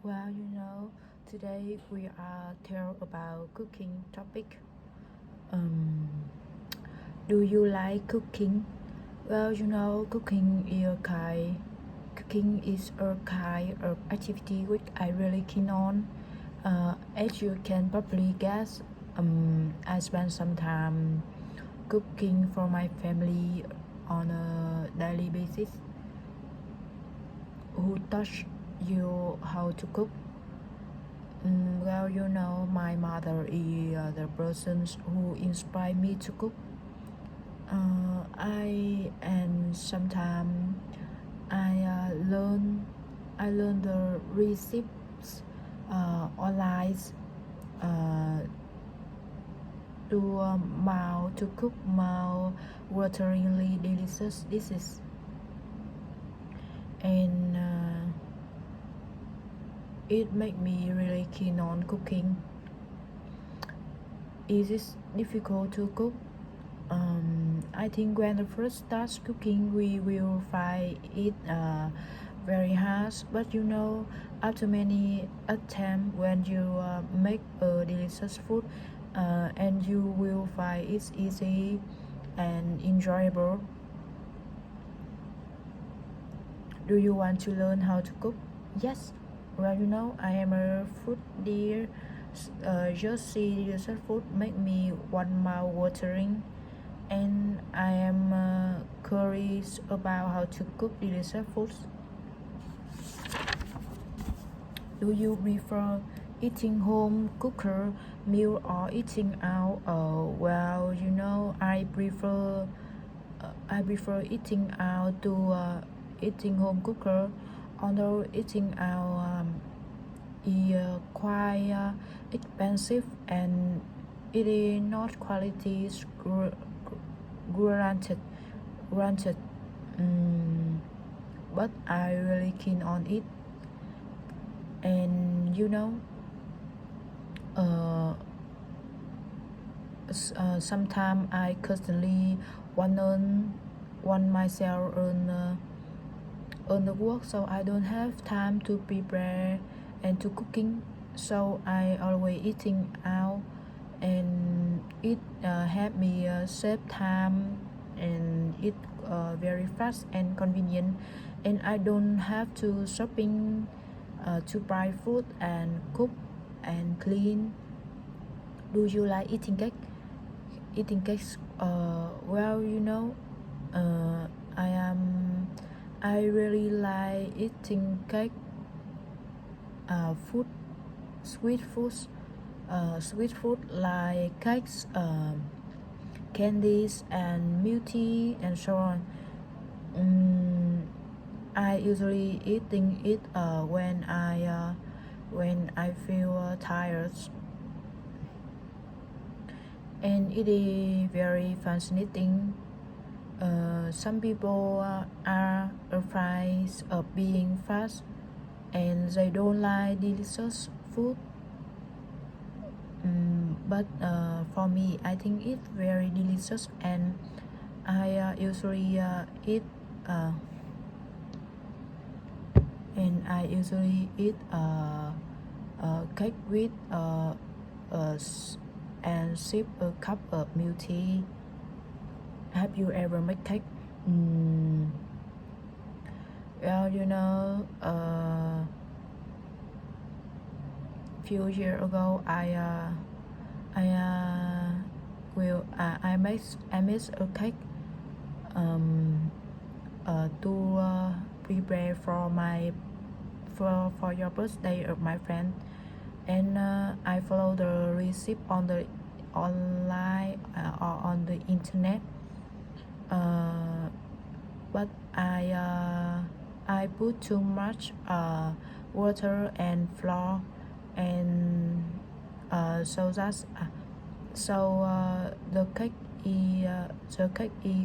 Well, today we are tell about cooking topic. Um, do you like cooking? Well, cooking is a kind of activity which I really keen on. As you can probably guess, I spend some time cooking for my family on a daily basis. Who taught you how to cook? Well, my mother is the person who inspired me to cook. I and sometimes I learn the recipes online uh, to cook mouth wateringly delicious dishes, and it made me really keen on cooking. Is it difficult to cook? I think when the first starts cooking, we will find it very hard. But after many attempts, when you make a delicious food, and you will find it's easy and enjoyable. Do you want to learn how to cook? Yes. Well, I am a foodie. Just see delicious food make me want mouth watering, and I am curious about how to cook delicious foods. Do you prefer eating home cooker meal or eating out? Well, I prefer eating out to eating home cooker, although eating out is quite expensive and it is not quality granted granted. But I really keen on it, and uh, sometimes I constantly want myself on the work, so I don't have time to prepare and to cooking, so I always eating out, and it help me save time, and it very fast and convenient, and I don't have to shopping to buy food and cook and clean. Do you like eating cake? Eating cakes? Well, uh, I am. I really like eating cake. Food, sweet foods, sweet food like cakes, candies, and milk tea, and so on. I usually eating it when I feel tired, and it is very fascinating. Some people are afraid of being fast, and they don't like delicious food. But for me, I think it's very delicious, and I usually eat uh, cake with and sip a cup of milk tea. Have you ever made cake? Well, few years ago, I made a cake to prepare for your birthday of my friend, and I follow the recipe on the online or on the internet, but I put too much water and flour, and so that's the cake is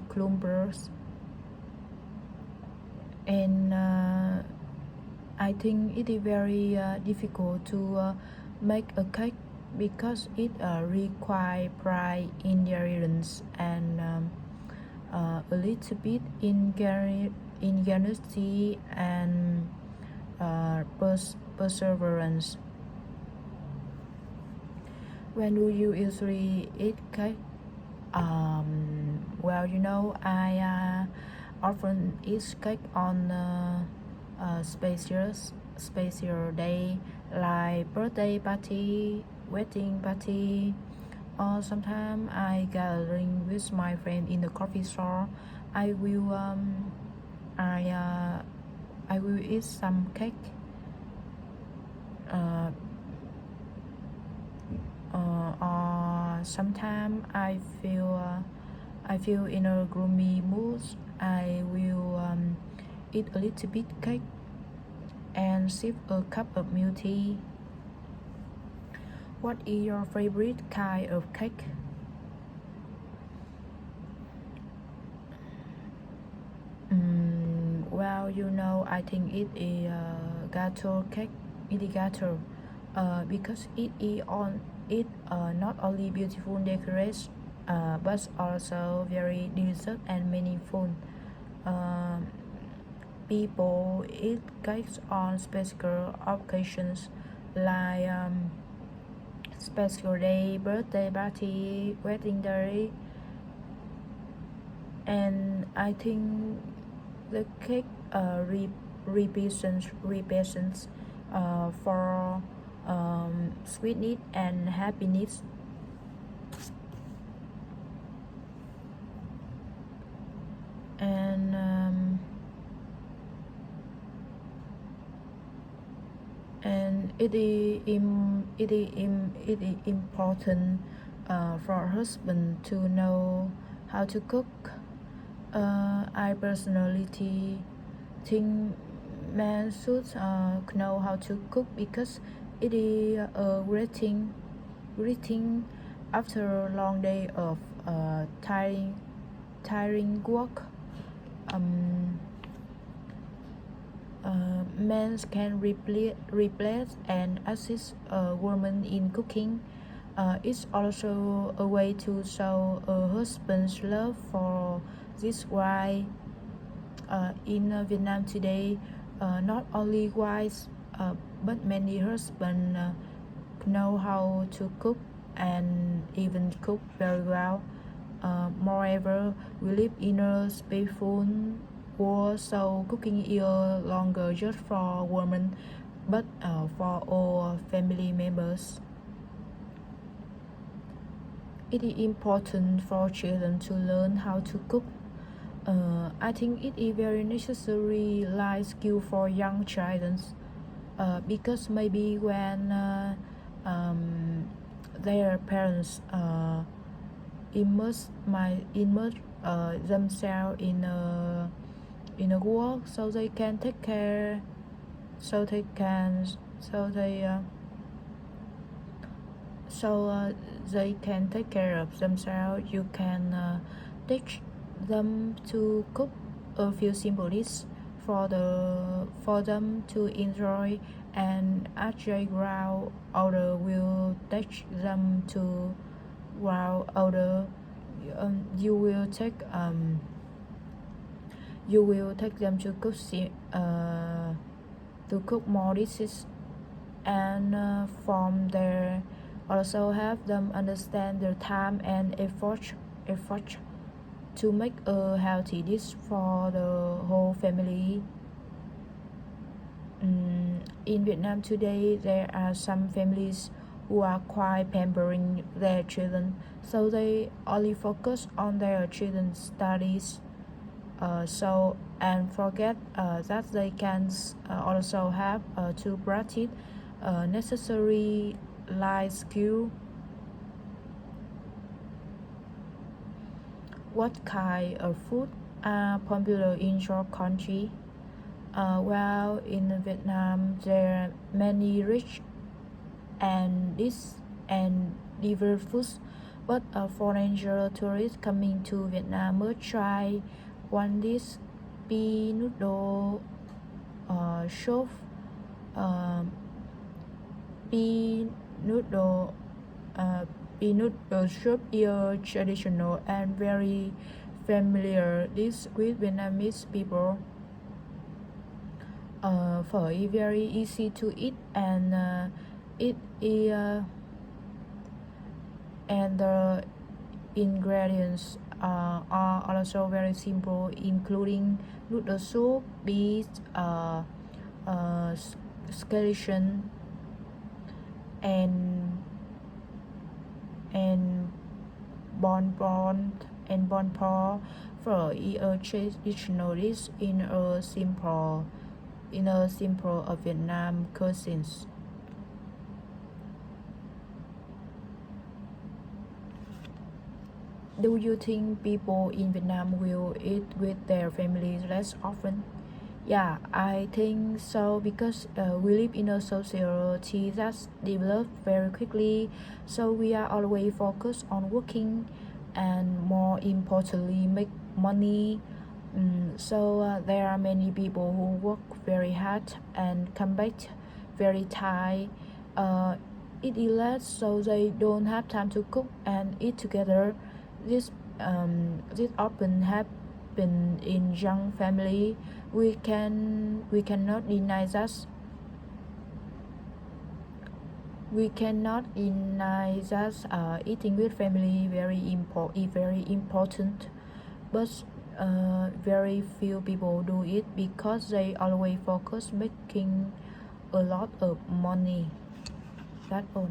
clumpers, and I think it is very difficult to make a cake because it requires pride ingredients and a little bit ingenuity and perseverance. When do you usually eat cake? Well, I often eat cake on special day like birthday party, wedding party, or sometimes I gathering with my friend in the coffee store. I will I uh, I will eat some cake. Or sometimes I feel in a gloomy mood. I will eat a little bit cake and sip a cup of milk tea. What is your favorite kind of cake? Well, I think it is gato cake. It is gato, because it is not only beautiful decoration, but also very delicious and meaningful. People eat cakes on special occasions like special day, birthday party, wedding day, and I think the cake represents for sweetness and happiness. And it is important for husband to know how to cook. I personally think men should know how to cook because it is a great thing after a long day of tiring work. Men can replace and assist a woman in cooking. It's also a way to show a husband's love for this wife. In Vietnam today, not only wives but many husbands know how to cook and even cook very well. Moreover, we live in a peaceful world, so cooking is no longer just for women, but for all family members. It is important for children to learn how to cook. I think it is very necessary life skill for young children, because maybe when their parents immerse themselves in a work, so they can take care, so they can take care of themselves. You can teach them to cook a few simple dishes for them to enjoy, and as they grow older will teach them to grow older. You will take them to cook more dishes, and from there also help them understand their time and effort to make a healthy dish for the whole family. In Vietnam today, there are some families who are quite pampering their children, so they only focus on their children's studies, and forget that they can also have to practice necessary life skill. What kind of food are popular in your country? Well, in Vietnam, there are many rich and diverse foods, but foreigner tourists coming to Vietnam must try one dish: pea noodle soup. Pea noodle soup is a traditional and very familiar dish with Vietnamese people. phở is very easy to eat, and it is and the ingredients are also very simple, including noodle soup, beef, skeleton, and bonbon and bonbon. Phở is a traditional dish in a simple of Vietnam cuisines. Do you think people in Vietnam will eat with their families less often? Yeah, I think so, because we live in a society that's developed very quickly, so we are always focused on working and, more importantly, make money. So there are many people who work very hard and come back very tired. Eat less, so they don't have time to cook and eat together. This often happen in young family. We cannot deny that. Eating with family is very important, but very few people do it because they always focus making a lot of money. That's all.